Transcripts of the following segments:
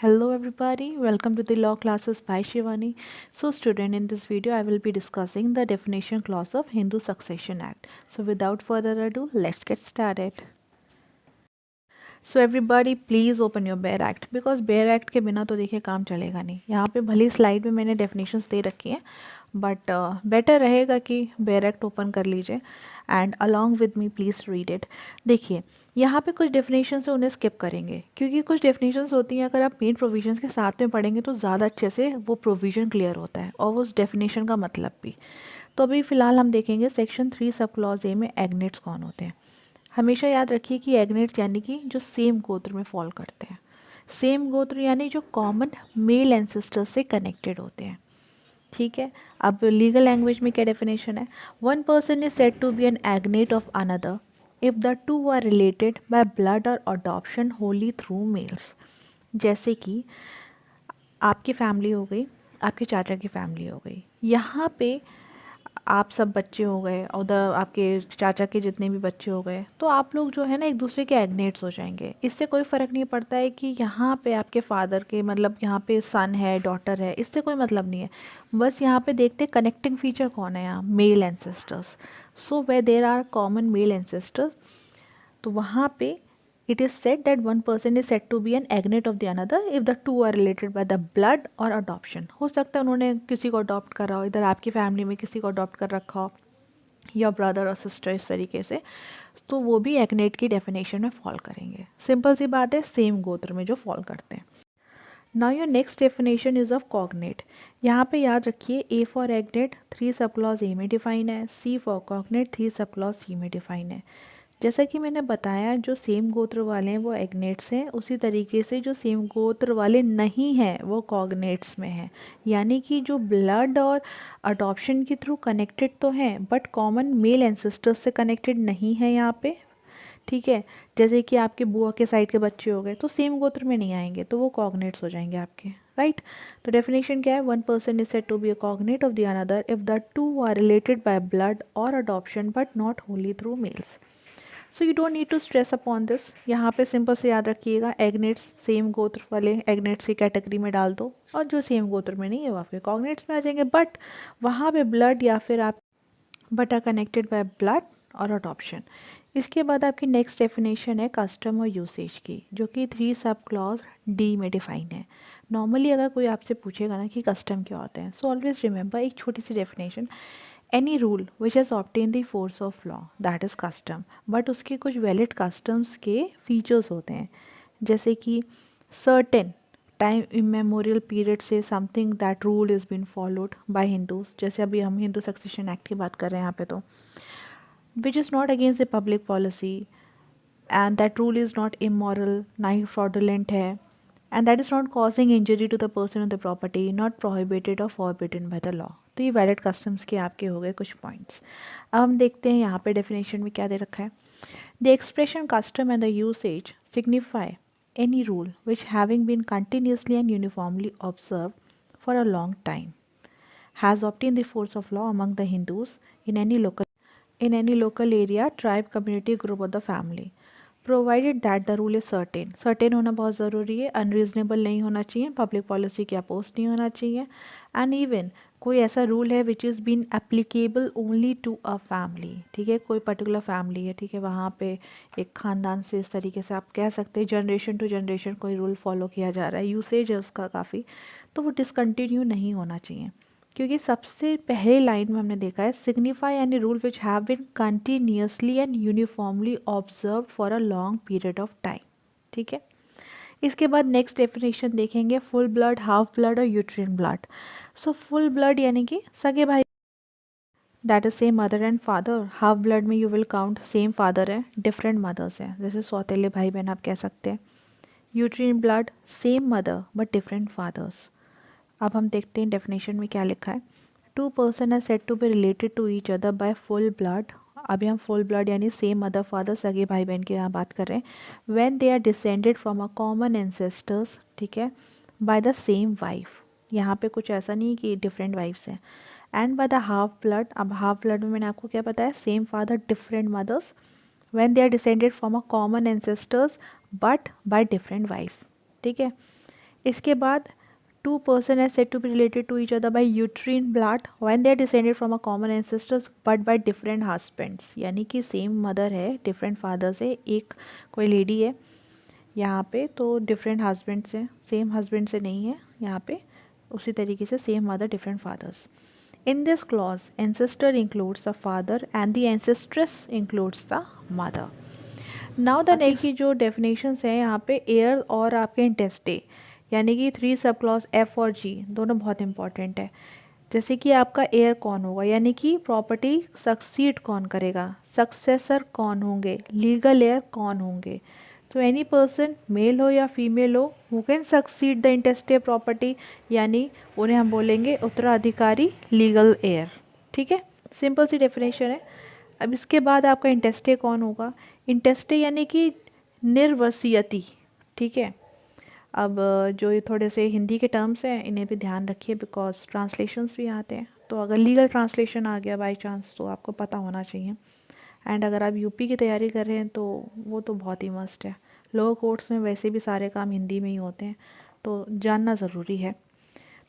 Hello everybody, welcome to the law classes by Shivani. So student, in this video I will be discussing the definition clause of Hindu Succession Act. So without further ado, let's get started. So everybody please open your bare act because bare act के बिना तो देखिए काम चलेगा नहीं। यहाँ पे भली स्लाइड में मैंने डेफिनेशंस दे रखी हैं बट बेटर रहेगा कि बेयर एक्ट ओपन कर लीजिए and along with me please read it. देखिए यहाँ पे कुछ डेफिनेशंस है उन्हें स्किप करेंगे क्योंकि कुछ डेफिनेशंस होती हैं अगर आप मेन प्रोविजंस के साथ में पढ़ेंगे तो ज़्यादा अच्छे से वो प्रोविजन क्लियर होता है और उस डेफिनेशन का मतलब भी। तो अभी फ़िलहाल हम देखेंगे सेक्शन 3 सब क्लॉज ए में एग्नेट्स कौन होते हैं। हमेशा याद रखिए कि एग्नेट्स यानी कि जो सेम गोत्र में फॉल करते हैं। सेम गोत्र यानी जो कॉमन मेल एंसेस्टर से कनेक्टेड होते हैं। ठीक है, अब लीगल लैंग्वेज में क्या डेफिनेशन है। One person is said to be an agnate of another if the two are related by blood और अडॉप्शन होली थ्रू मेल्स। जैसे कि आपकी फैमिली हो गई, आपके चाचा की फैमिली हो गई, यहाँ पे आप सब बच्चे हो गए और उधर आपके चाचा के जितने भी बच्चे हो गए तो आप लोग जो है ना एक दूसरे के एग्नेट्स हो जाएंगे। इससे कोई फ़र्क नहीं पड़ता है कि यहाँ पे आपके फादर के मतलब यहाँ पे सन है डॉटर है, इससे कोई मतलब नहीं है। बस यहाँ पे देखते कनेक्टिंग फीचर कौन है यहाँ, मेल एंसेस्टर्स। सो वे there are common male ancestors तो वहाँ पे it is said that one person is said to be an agnate of the another if the two are related by the blood or adoption। हो सकता है उन्होंने किसी को अडॉप्ट करा हो, इधर आपकी फैमिली में किसी को अडॉप्ट कर रखा हो या ब्रदर और सिस्टर इस तरीके से, तो वो भी एग्नेट की डेफिनेशन में फॉल करेंगे। सिंपल सी बात है, सेम गोत्र में जो फॉल करते हैं। Now your next definition is of cognate. यहाँ पे याद रखिए A for एग्नेट 3 sub clause A में डिफाइन है, सी for cognate 3 sub clause C में डिफाइन है। जैसा कि मैंने बताया जो सेम गोत्र वाले हैं वो एग्नेट्स हैं, उसी तरीके से जो सेम गोत्र वाले नहीं हैं वो कॉग्नेट्स में हैं। यानी कि जो ब्लड और अडॉप्शन के थ्रू कनेक्टेड तो हैं बट कॉमन मेल एंसेस्टर्स से कनेक्टेड नहीं है यहाँ पे। ठीक है, जैसे कि आपके बुआ के साइड के बच्चे हो गए तो सेम गोत्र में नहीं आएंगे तो वो कॉग्नेट्स हो जाएंगे आपके, राइट। तो डेफिनेशन क्या है, one person is said to be a cognate of the another if the two are related by blood और adoption but not wholly through males. So you don't need to stress upon this. यहाँ पे simple से याद रखिएगा एग्नेट्स same गोत्र वाले एग्नेट्स की category में डाल दो और जो सेम गोत्र में नहीं है वो आपके कॉग्नेट्स में आ जाएंगे बट वहाँ पे ब्लड या फिर आप but are connected by blood और अडॉप्शन। इसके बाद आपकी नेक्स्ट डेफिनेशन है कस्टम और यूसेज की, जो कि 3 सब क्लॉज डी में डिफाइन है। नॉर्मली अगर कोई आपसे पूछेगा ना कि कस्टम क्या होते हैं, सो ऑलवेज रिमेंबर एक छोटी सी definition, any rule which has obtain the force of law that is custom. But उसके कुछ वैलिड कस्टम्स के फीचर्स होते हैं, जैसे कि सर्टेन टाइम इमेमोरियल पीरियड से something that rule is been followed by Hindus. जैसे अभी हम हिंदू सक्सेशन एक्ट की बात कर रहे हैं यहाँ पे, तो which is not against the public policy and that rule is not immoral, ना ही फ्रॉडुलेंट है, and that is not causing injury to the person of the property, not prohibited और फॉरबिडन बाय द लॉ। तो ये valid customs के आपके हो गए कुछ पॉइंट्स। अब हम देखते हैं यहाँ पे डेफिनेशन में क्या दे रखा है। The expression custom and the usage signify any rule which having been continuously and uniformly observed for a long time has obtained the force of law among the Hindus in any local area, tribe, community, group or the family, provided that the rule is certain. Certain होना बहुत ज़रूरी है, unreasonable नहीं होना चाहिए, public policy के oppose नहीं होना चाहिए, एंड इवन कोई ऐसा रूल है which is been applicable only to a family. ठीक है, कोई पर्टिकुलर फैमिली है, ठीक है, वहाँ पे एक ख़ानदान से इस तरीके से आप कह सकते हैं जनरेशन टू जनरेशन कोई रूल फॉलो किया जा रहा है, यूसेज है उसका काफ़ी, तो वो डिसकंटिन्यू नहीं होना चाहिए। क्योंकि सबसे पहले लाइन में हमने देखा है signify any rule which have been continuously and uniformly observe for a long period of time. ठीक है, इसके बाद नेक्स्ट डेफिनेशन देखेंगे फुल ब्लड, हाफ ब्लड और uterine blood. So full blood यानी कि सगे भाई, that is same mother and father. Half blood में you will count same father है डिफरेंट मदर्स हैं, जैसे सौतेले भाई बहन आप कह सकते हैं। Uterine blood same mother but different fathers. अब हम देखते हैं डेफिनेशन में क्या लिखा है। Two person are said to be related to each other by full blood. अभी हम फुल ब्लड यानी सेम मदर फादर सगे भाई बहन की यहाँ बात कर रहे हैं। When they are descended from a common ancestors, ठीक है, बाय द सेम वाइफ। यहाँ पे कुछ ऐसा नहीं कि डिफरेंट वाइफ्स हैं। And by the half blood, अब हाफ ब्लड में मैंने आपको क्या बताया, same father different mothers, when they are descended from a common ancestors but by different wives. ठीक है, इसके बाद two person are said to be related to each other by uterine blood when they are descended from a common ancestors but by different husbands, यानी कि same mother है different father से, एक कोई लेडी है यहाँ पे तो डिफरेंट हस्बैंड से, सेम हस्बैंड से नहीं है यहाँ पे, उसी तरीके से same mother different fathers. In this clause, ancestor includes the father and the ancestress includes the mother. Now the next की जो definitions है यहाँ पे heir और आपके intestate, यानी कि 3 सब क्लॉज F और G दोनों बहुत इंपॉर्टेंट है. जैसे कि आपका हेयर कौन होगा, यानी कि प्रॉपर्टी सक्सीड कौन करेगा, सक्सेसर कौन होंगे, लीगल हेयर कौन होंगे. तो एनी पर्सन मेल हो या फीमेल हो who can succeed the intestate property, यानी उन्हें हम बोलेंगे उत्तराधिकारी, लीगल हेयर. ठीक है, सिंपल सी डेफिनेशन है. अब इसके बाद आपका इंटेस्टेट कौन होगा, इंटेस्टेट यानी कि निर्वसीयती. ठीक है, अब जो ये थोड़े से हिंदी के टर्म्स हैं इन्हें भी ध्यान रखिए बिकॉज ट्रांसलेशंस भी आते हैं, तो अगर लीगल ट्रांसलेशन आ गया बाय चांस तो आपको पता होना चाहिए. एंड अगर आप यूपी की तैयारी कर रहे हैं तो वो तो बहुत ही मस्ट है. लोअर कोर्ट्स में वैसे भी सारे काम हिंदी में ही होते हैं तो जानना ज़रूरी है.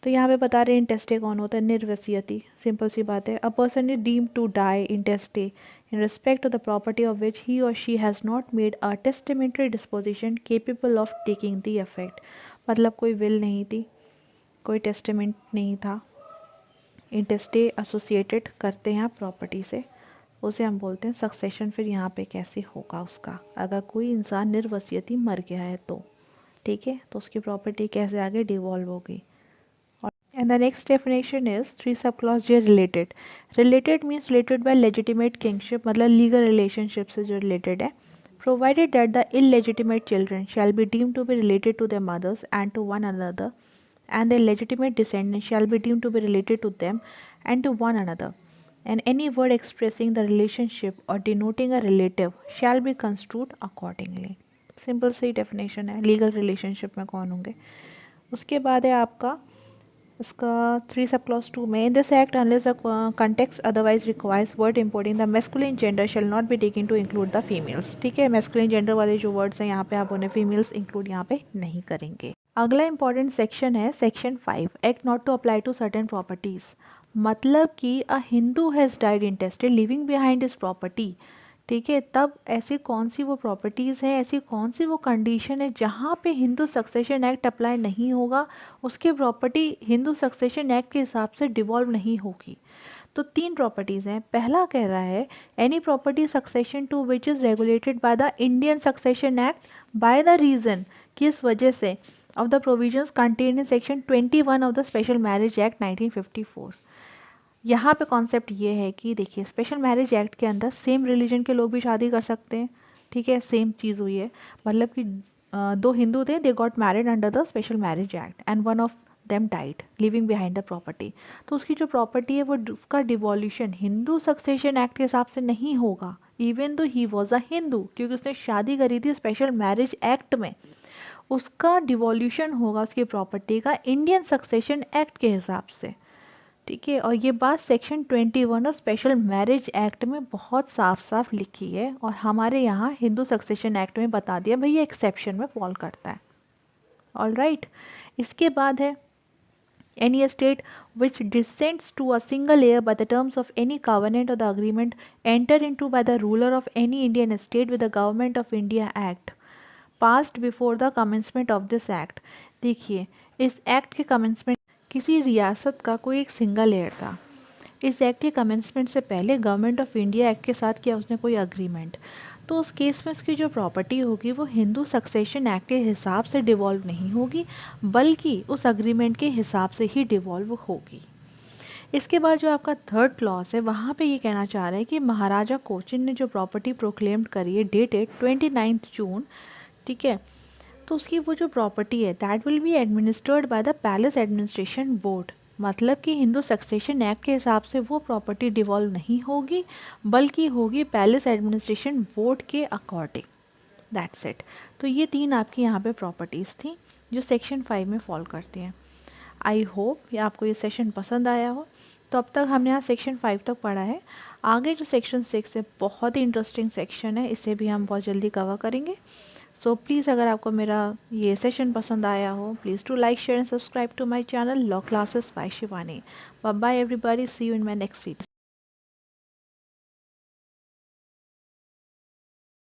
तो यहाँ पे बता रहे हैं इंटेस्टेट कौन होता है, निर्वसीयती. सिंपल सी बात है, a person is deemed to die intestate in respect of the property of which he or she has not made a testamentary disposition capable of taking the effect. मतलब कोई विल नहीं थी, कोई टेस्टामेंट नहीं था, इंटेस्टेट एसोसिएटेड करते हैं आप प्रॉपर्टी से, उसे हम बोलते हैं सक्सेशन. फिर यहाँ पे कैसे होगा उसका, अगर कोई इंसान निर्वसीयती मर गया है तो, ठीक है, तो उसकी प्रॉपर्टी कैसे आगे डिवॉल्व होगी. And the next definition is 3 subclause J related. Related means related by legitimate kingship, मतलब legal relationship से जो related है. Provided that the illegitimate children shall be deemed to be related to their mothers and to one another, and their legitimate descendants shall be deemed to be related to them and to one another. And any word expressing the relationship or denoting a relative shall be construed accordingly. Simple C definition है legal relationship में कौन होंगे. उसके बाद है आपका इसका 3 sub clause 2 में, in this act unless the context otherwise requires word importing the masculine gender shall not be taking to include the females. ठीक है, मैस्कुलिन जेंडर वाले जो वर्ड्स हैं यहाँ पे आप उन्हें फीमेल्स इंक्लूड यहाँ पे नहीं करेंगे. अगला इंपॉर्टेंट सेक्शन है section 5, act not to apply to certain properties. मतलब कि a Hindu has died intestate living behind his property. ठीक है, तब ऐसी कौन सी वो प्रॉपर्टीज़ हैं, ऐसी कौन सी वो कंडीशन है जहाँ पे हिंदू सक्सेशन एक्ट अप्लाई नहीं होगा, उसकी प्रॉपर्टी हिंदू सक्सेशन एक्ट के हिसाब से डिवॉल्व नहीं होगी. तो 3 प्रॉपर्टीज़ हैं. पहला कह रहा है any property succession to which is regulated by the Indian succession act by the reason, किस वजह से, of the provisions contained in section 21 of the special marriage act 1954. यहाँ पे कॉन्सेप्ट ये है कि देखिए स्पेशल मैरिज एक्ट के अंदर सेम रिलीजन के लोग भी शादी कर सकते हैं. ठीक है, सेम चीज़ हुई है, मतलब कि 2 हिंदू थे, they got married under the special marriage act and one of them died living behind the property. तो उसकी जो प्रॉपर्टी है वो उसका डिवॉल्यूशन हिंदू सक्सेशन एक्ट के हिसाब से नहीं होगा, even though he was a Hindu, क्योंकि उसने शादी करी थी स्पेशल मैरिज एक्ट में. उसका डिवॉल्यूशन होगा उसकी प्रॉपर्टी का इंडियन सक्सेशन एक्ट के हिसाब से. ठीक है, और ये बात section 21 of special marriage act में बहुत साफ साफ लिखी है, और हमारे यहाँ हिंदू सक्सेशन एक्ट में बता दिया भाई ये एक्सेप्शन में फॉल करता है. ऑल राइट, इसके बाद है any estate which descends to a single heir by the terms of any covenant or the agreement entered into by the ruler of any Indian estate with the Government of India Act passed before the commencement of this act. देखिए इस act के commencement किसी रियासत का कोई एक single air था. इस एक्ट के कमेंसमेंट से पहले गवर्नमेंट ऑफ इंडिया एक्ट के साथ किया उसने कोई अग्रीमेंट, तो उस केस में उसकी जो प्रॉपर्टी होगी वो हिंदू सक्सेशन एक्ट के हिसाब से डिवॉल्व नहीं होगी, बल्कि उस अग्रीमेंट के हिसाब से ही डिवॉल्व होगी. इसके बाद जो आपका थर्ड क्लॉज है वहाँ पे ये कहना चाह रहा है कि महाराजा कोचिन ने जो प्रॉपर्टी प्रोक्लेम्ड करी है डेटेड 29 जून, ठीक है, तो उसकी वो जो प्रॉपर्टी है that will be administered by the palace administration board. मतलब कि हिंदू सक्सेशन एक्ट के हिसाब से वो प्रॉपर्टी डिवॉल्व नहीं होगी, बल्कि होगी पैलेस एडमिनिस्ट्रेशन बोर्ड के अकॉर्डिंग. That's it. तो ये 3 आपकी यहाँ पे प्रॉपर्टीज़ थी जो सेक्शन 5 में फॉल करती हैं. आई होप ये आपको ये सेशन पसंद आया हो. तो अब तक हमने यहाँ सेक्शन 5 तक पढ़ा है. आगे जो सेक्शन 6 है बहुत ही इंटरेस्टिंग सेक्शन है, इसे भी हम बहुत जल्दी कवर करेंगे. सो प्लीज़ अगर आपको मेरा ये सेशन पसंद आया हो, please to like share and subscribe to my channel law classes by Shivani. Bye bye everybody, see you in my next video.